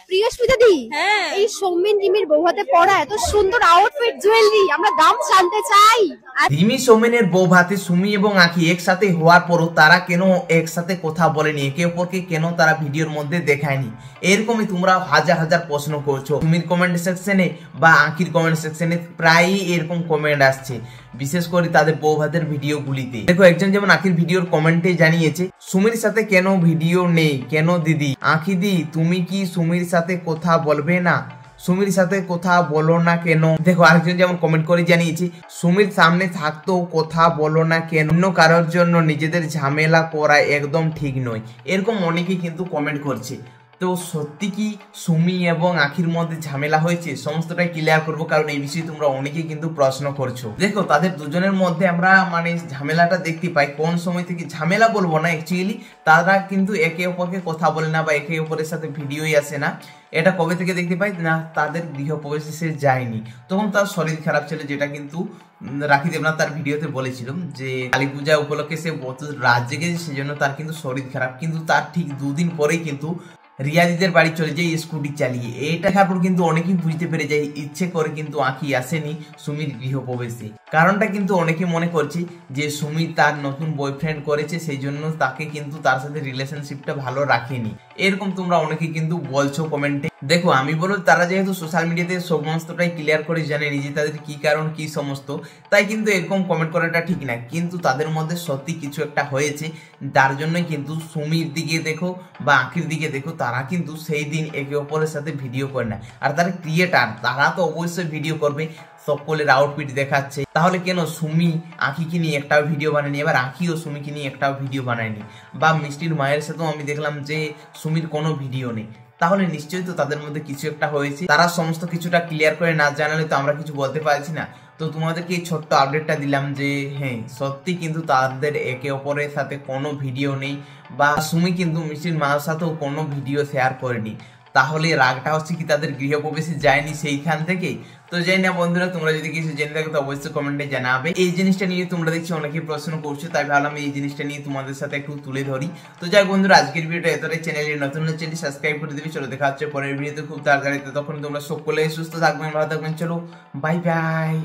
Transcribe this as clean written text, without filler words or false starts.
প্রিয়স্মিতা দি, এই সৌমেন রিমির বউ হাতে পরা এত সুন্দর আউটফিট জুয়েলারি আমরা দাম জানতে চাই। রিমি সৌমেনের বউ ভাতে সুমি এবং আঁখি একসাথে হওয়ার পরও তারা কেন একসাথে কথা বলেনি, একে অপরকে কেন তারা ভিডিওর মধ্যে দেখায়নি, এরকমই তোমরা হাজার হাজার প্রশ্ন করছো সুমির কমেন্ট সেকশনে বা আঁখির কমেন্ট সেকশনে। প্রায়ই এরকম কমেন্ট আসছে, বিশেষ করে তাদের বউ ভাতের ভিডিও গুলিতে। দেখো, একজন যেমন আঁখির ভিডিওর কমেন্টে জানিয়েছে সুমির সাথে কেন ভিডিও নেই, কেন দিদি? আঁখি দি, তুমি কি সুমির সাথে কথা বলবে না? সুমির সাথে কথা বলো না কেন? দেখো, আরেকজন যেমন কমেন্ট করে জানিয়েছে সুমির সামনে থাকতেও কথা বলো না কেন, অন্য কারোর জন্য নিজেদের ঝামেলা করা একদম ঠিক নয়। এরকম অনেকেই কিন্তু কমেন্ট করছে। তো সত্যি কি সুমি এবং আঁখির মধ্যে ঝামেলা হয়েছে? সমস্তটাই ক্লিয়ার করবো, কারণ এই বিষয়ে তোমরা অনেকেই কিন্তু প্রশ্ন করছো। দেখো, তাদের দুজনের মধ্যে আমরা ঝামেলাটা দেখতে পাই কোন সময় থেকে। ঝামেলা বলবো না, অ্যাকচুয়ালি তারা কিন্তু একে অপরকে কথা বলে না বা একে অপরের সাথে ভিডিওই আসে না। এটা কবে থেকে দেখতে পাই না, তাদের গৃহপ্রবেশে সে যায়নি, তখন তার শরীর খারাপ ছিল, যেটা কিন্তু রাখি দেবনাথ তার ভিডিওতে বলেছিল যে কালী পূজা উপলক্ষে সে রাত জেগেছে, সেজন্য তার কিন্তু শরীর খারাপ। কিন্তু তার ঠিক দুদিন পরেই কিন্তু রিয়াদিদের বাড়ি চলে যায় স্কুটি চালিয়ে। এইটা দেখার পর কিন্তু অনেকেই বুঝতে পেরে যায় ইচ্ছে করে কিন্তু আঁখি আসেনি সুমির গৃহপ্রবেশে। কারণটা কিন্তু অনেকে মনে করছে যে সুমি তার নতুন বয়ফ্রেন্ড করেছে, সেই জন্য তাকে কিন্তু তার সাথে রিলেশনশিপটা ভালো রাখেনি, এরকম তোমরা অনেকে কিন্তু বলছো কমেন্টে। দেখো, আমি বলবো তারা যেহেতু সোশ্যাল মিডিয়াতে সমস্তটাই ক্লিয়ার করে জানে নিজে তাদের কি কারণ কি সমস্ত, তাই কিন্তু এরকম কমেন্ট করাটা ঠিক না। কিন্তু তাদের মধ্যে সত্যি কিছু একটা হয়েছে, যার জন্যই কিন্তু সুমির দিকে দেখো বা আঁখির দিকে দেখো, তারা কিন্তু সেই দিন একে অপরের সাথে ভিডিও করে না। আর তারা ক্রিয়েটার, তারা তো অবশ্যই ভিডিও করবে, সকলের আউটফিট দেখাচ্ছে। তাহলে কেন সুমি আঁখিকে নিয়ে একটাও ভিডিও বানায়নি, এবার আঁখিও সুমিকে নিয়ে একটাও ভিডিও বানায়নি? বা মিষ্টির মায়ের সাথেও আমি দেখলাম যে সুমির কোনো ভিডিও নেই। তাহলে নিশ্চয়ই তো তাদের মধ্যে কিছু একটা হয়েছে। তারা সমস্ত কিছুটা ক্লিয়ার করে না জানালে তো আমরা কিছু বলতে পারছি না। তো তোমাদেরকে এই ছোট্ট আপডেটটা দিলাম যে হ্যাঁ, সত্যি কিন্তু তাদের একে অপরের সাথে কোনো ভিডিও নেই, বা সুমি কিন্তু মিষ্টির মায়ের সাথেও কোনো ভিডিও শেয়ার করেনি। তাহলে রাগটা হচ্ছে কি তাদের গৃহপ্রবেশে যায়নি সেইখান থেকেই? তো জানি না বন্ধুরা, তোমরা যদি কিছু জেনে থাকো তো অবশ্যই কমেন্টে জানাবে। এই জিনিসটা নিয়ে তোমরা দেখছি অনেকেই প্রশ্ন করছো, তাই ভাবলাম এই জিনিসটা নিয়ে তোমাদের সাথে একটু তুলে ধরি। তো যাই বন্ধুরা, আজকের ভিডিওটা এতটাই। চ্যানেলে নতুন চ্যানেল সাবস্ক্রাইব করে দিবি। চলো দেখা হচ্ছে পরের ভিডিওতে খুব তাড়াতাড়ি। তখন তোমরা সকলে সুস্থ থাকবেন, ভালো থাকবেন। চলো, বাই বাই।